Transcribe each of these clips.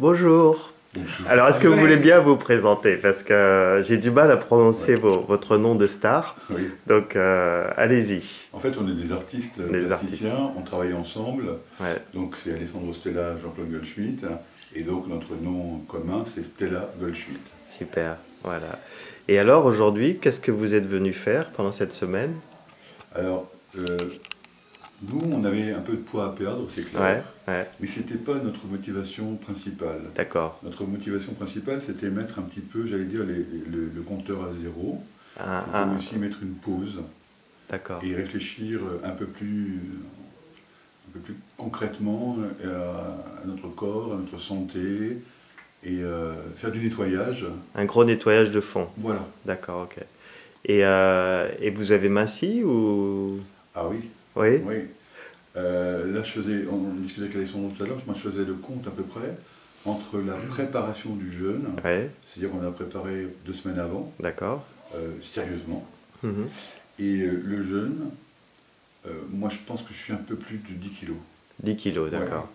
Bonjour. Alors, est-ce que vous voulez bien vous présenter? Parce que j'ai du mal à prononcer Ouais. votre nom de star. Oui. Donc, allez-y. En fait, on est des artistes Les artistes. plasticiens, on travaille ensemble. Ouais, Donc, c'est Alessandro Stella, Jean-Claude Goldschmidt. Et donc, notre nom commun, c'est Stella Goldschmidt. super. Voilà. Et alors, aujourd'hui, qu'est-ce que vous êtes venu faire pendant cette semaine? Alors, nous, on avait un peu de poids à perdre, c'est Ouais, clair. ouais, Mais ce n'était pas notre motivation principale. d'accord. Notre motivation principale, c'était mettre un petit peu, j'allais dire, le compteur à zéro. Un, C'était un- aussi mettre une pause d'accord. et réfléchir un peu plus concrètement à notre corps, à notre santé, et faire du nettoyage. Un gros nettoyage de fond. Voilà. D'accord, ok. Et vous avez minci ou... Ah oui, Oui? oui. Là, on discutait avec Alexandre tout à l'heure, moi je faisais le compte à peu près entre la préparation du jeûne, Ouais, c'est-à-dire qu'on a préparé 2 semaines avant, d'accord. sérieusement, Mhm. et le jeûne, moi je pense que je suis un peu plus de 10 kilos. 10 kilos, Ouais, d'accord.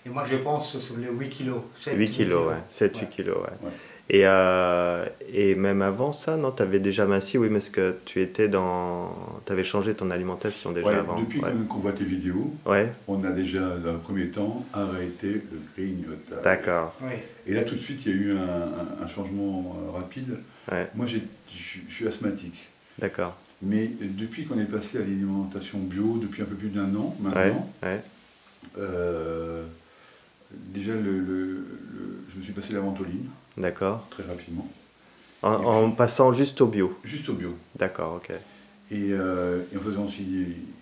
Et moi, je pense sur les 8 kilos. 8 kilos, ouais. 7-8 Ouais. kilos, ouais. ouais. Et même avant ça, non, tu avais déjà minci, oui, parce que tu étais dans... Tu avais changé ton alimentation déjà Ouais, avant. depuis Ouais, qu'on voit tes vidéos, ouais, on a déjà, dans le premier temps, arrêté le grignotage. d'accord. Oui. Et là, tout de suite, il y a eu un changement rapide. Ouais, Moi, je suis asthmatique. d'accord. Mais depuis qu'on est passé à l'alimentation bio, depuis un peu plus d'1 an Ouais, maintenant, ouais, euh, déjà, je me suis passé la ventoline, d'accord. très rapidement. En, Et en puis, passant juste au bio. juste au bio. D'accord, ok. Et en faisant aussi,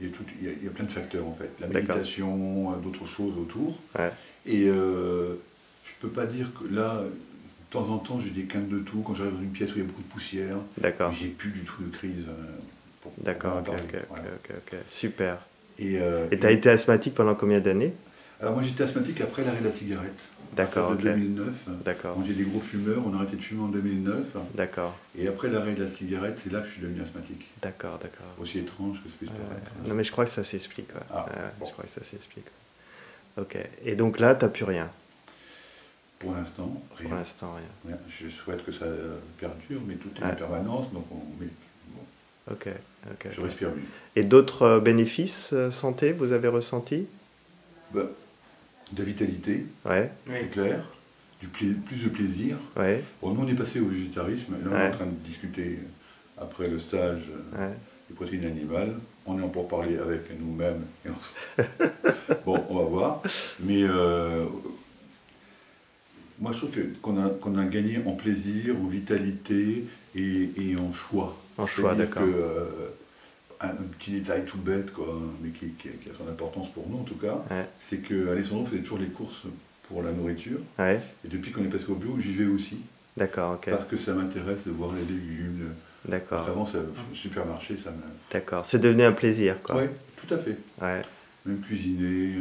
il y a plein de facteurs en fait. La D'accord. méditation, d'autres choses autour. Ouais, Et je peux pas dire que là, de temps en temps, j'ai des quintes de tout. Quand j'arrive dans une pièce où il y a beaucoup de poussière, d'accord. mais j'ai plus du tout de crise pour D'accord, en ok, parler. ok, ok, Voilà. ok, ok. Super. Et tu as Et été asthmatique pendant combien d'années? alors moi j'étais asthmatique après l'arrêt de la cigarette. À partir D'accord, de ok. 2009. D'accord, Moi j'ai des gros fumeurs, on a arrêté de fumer en 2009. d'accord, Et après l'arrêt de la cigarette, c'est là que je suis devenu asthmatique. d'accord, d'accord. Aussi étrange que ça puisse paraître. Non, mais je crois que ça s'explique, ouais. Ah, bon. Je crois que ça s'explique. Ok. Et donc là, t'as plus rien. Pour l'instant, Pour rien. l'instant, rien. Rien. Je souhaite que ça perdure, mais tout est Ouais. en permanence, donc mais bon, Ok, ok. je respire mieux. Et d'autres bénéfices santé, vous avez ressenti? Bah, de vitalité, Ouais, Oui. c'est clair, plus de plaisir. ouais, Bon, nous on est passé au végétarisme, là on est Ouais. en train de discuter après le stage ouais. des protéines animales. On est en pour parler avec nous-mêmes. Bon, on va voir. Mais moi je trouve qu'on a gagné en plaisir, en vitalité et en choix. En choix, C'est-à-dire d'accord. un petit détail tout bête, quoi, mais qui a son importance pour nous en tout cas, Ouais, c'est que Alessandro faisait toujours les courses pour la nourriture. ouais, Et depuis qu'on est passé au bio, j'y vais aussi. d'accord, ok. Parce que ça m'intéresse de voir les légumes. D'accord, Avant, le supermarché, ça me. d'accord. C'est devenu un plaisir, quoi. Oui, tout à fait. Ouais, Même cuisiner,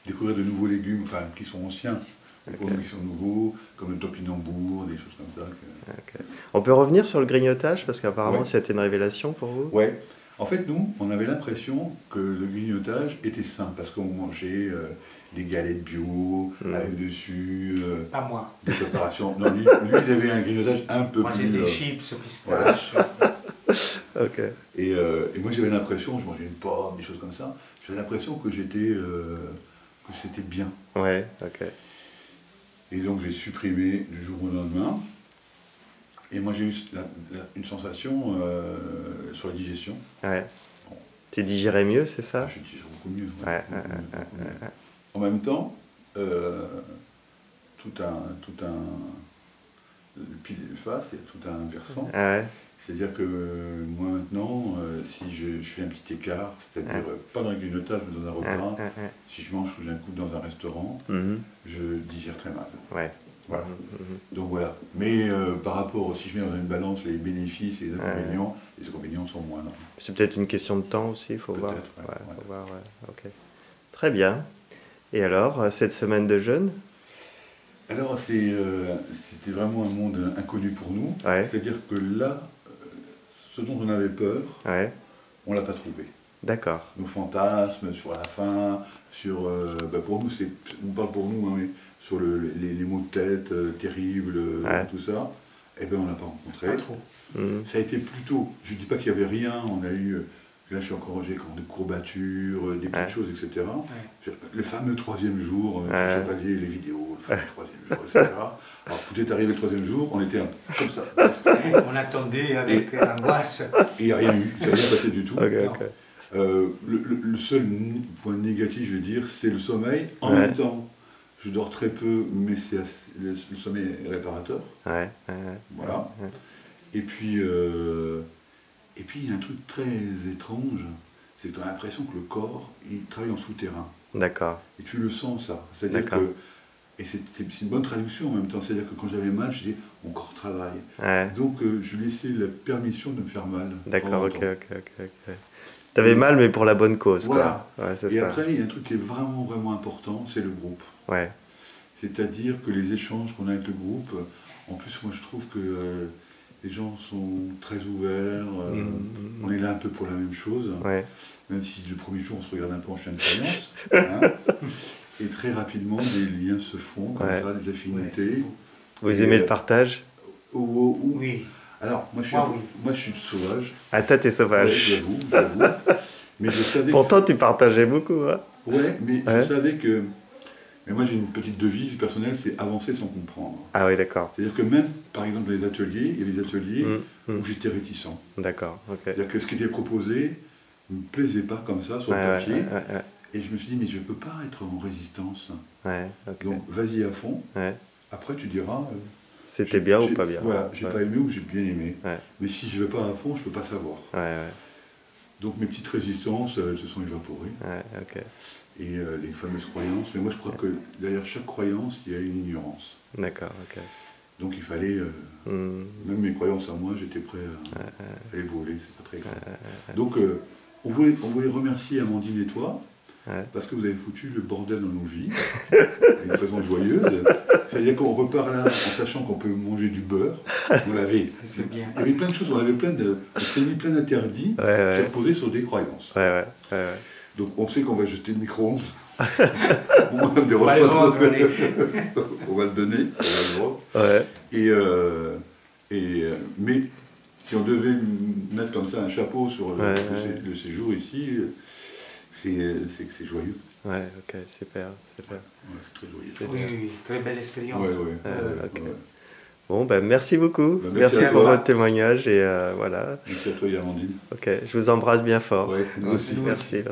découvrir de nouveaux légumes, enfin, qui sont anciens, mais pour Ok. nous qui sont nouveaux, comme le topinambour, des choses comme ça. ok. On peut revenir sur le grignotage, parce qu'apparemment, Ouais. c'était une révélation pour vous? Ouais. En fait, nous, on avait l'impression que le grignotage était sain, parce qu'on mangeait des galettes bio, avec dessus Pas moi. des préparations. Non, lui, il avait un grignotage un peu Moi, plus. c'était chips, pistache. Ok, Et moi j'avais l'impression, je mangeais une pomme, des choses comme ça, j'avais l'impression que que c'était bien. ouais, ok. Et donc j'ai supprimé du jour au lendemain. Et moi j'ai eu une sensation sur la digestion. Ouais. Bon. Tu digérais mieux, c'est ça? Je digère beaucoup mieux. Ouais, Beaucoup mieux. En même temps, tout un le pile et le face, il y a tout un versant. Ouais, C'est-à-dire que moi maintenant, si je fais un petit écart, c'est-à-dire pas dans le grignotage mais dans un repas, si je mange sous un coup dans un restaurant, mhm, je digère très mal. ouais. Voilà. Mhm. Donc voilà. Mais par rapport, si je mets dans une balance les bénéfices et les inconvénients sont moindres. C'est peut-être une question de temps aussi, il faut voir. Peut-être, ouais, ouais. Faut voir, ouais. Ok. Très bien. Et alors, cette semaine de jeûne? Alors c'était vraiment un monde inconnu pour nous. Ouais, C'est-à-dire que là, ce dont on avait peur, ouais, on l'a pas trouvé. D'accord. Nos fantasmes sur la fin, sur... pour nous, on parle pour nous, hein, mais sur les maux de tête terribles, tout ça. Eh bien, on l'a pas rencontré. Pas trop. Ça a été plutôt... Je ne dis pas qu'il n'y avait rien, on a eu... Là, je suis encore j'ai des courbatures, des petites choses, etc. Ouais. Le fameux 3e jour, les vidéos, le fameux 3e jour, etc. Alors, tout est arrivé le 3e jour, on était comme ça. On attendait avec angoisse. Et il n'y a rien eu, ça n'a rien passé du tout. Ok, ok. Le seul point négatif, je vais dire, c'est le sommeil. En même temps, je dors très peu, mais le sommeil est réparateur. Voilà. Et puis, il y a un truc très étrange, c'est que tu as l'impression que le corps, il travaille en souterrain. D'accord. Et tu le sens, ça. C'est-à-dire que... Et c'est une bonne traduction en même temps. C'est-à-dire que quand j'avais mal, je disais, mon corps travaille. Donc, je laissais la permission de me faire mal. D'accord, ok. T'avais mal, mais pour la bonne cause, voilà. Quoi. Ouais, et ça. Après, il y a un truc qui est vraiment, vraiment important, c'est le groupe. Ouais. C'est-à-dire que les échanges qu'on a avec le groupe, en plus, moi, je trouve que les gens sont très ouverts, on est là un peu pour la même chose, même si le premier jour, on se regarde un peu en chien de faïence. Et très rapidement, des liens se font, comme ça, des affinités. Vous aimez le partage? Oui. Alors, moi, je suis sauvage. Ah, toi, t'es sauvage. Ouais, j'avoue. Mais je savais Pourtant, tu partageais beaucoup, hein? Ouais, mais je savais que... Mais moi, j'ai une petite devise personnelle, c'est avancer sans comprendre. Ah oui, d'accord. C'est-à-dire que même, par exemple, les ateliers, il y a des ateliers où j'étais réticent. D'accord, ok. C'est-à-dire que ce qui était proposé ne me plaisait pas comme ça, sur le papier. Et je me suis dit, mais je ne peux pas être en résistance. Donc, vas-y à fond. Après, tu diras... C'était bien ou pas bien. Voilà, j'ai pas aimé ou j'ai bien aimé. Mais si je ne vais pas à fond, je ne peux pas savoir. Donc mes petites résistances, elles se sont évaporées. Et les fameuses croyances. Mais moi, je crois que derrière chaque croyance, il y a une ignorance. D'accord, ok. Donc il fallait... Même mes croyances à moi, j'étais prêt à les voler. C'est pas très grave. Donc on voulait remercier Amandine et toi. Parce que vous avez foutu le bordel dans nos vies, d'une façon joyeuse. C'est-à-dire qu'on repart là en sachant qu'on peut manger du beurre. On l'avait. Il y avait plein de choses, on avait on s'était mis plein d'interdits qui reposaient sur des croyances. Donc on sait qu'on va jeter le micro-ondes. Moi, ça me dérange pas. On va le donner, on va le voir. Mais si on devait mettre comme ça un chapeau sur le séjour ici, c'est que c'est joyeux. Ouais, ok, super. Ouais, très joyeux. Oui, très belle expérience. Bon, ben merci beaucoup. Merci pour votre témoignage et voilà. Merci à toi, Amandine. Ok, je vous embrasse bien fort. Ouais, nous aussi. Merci.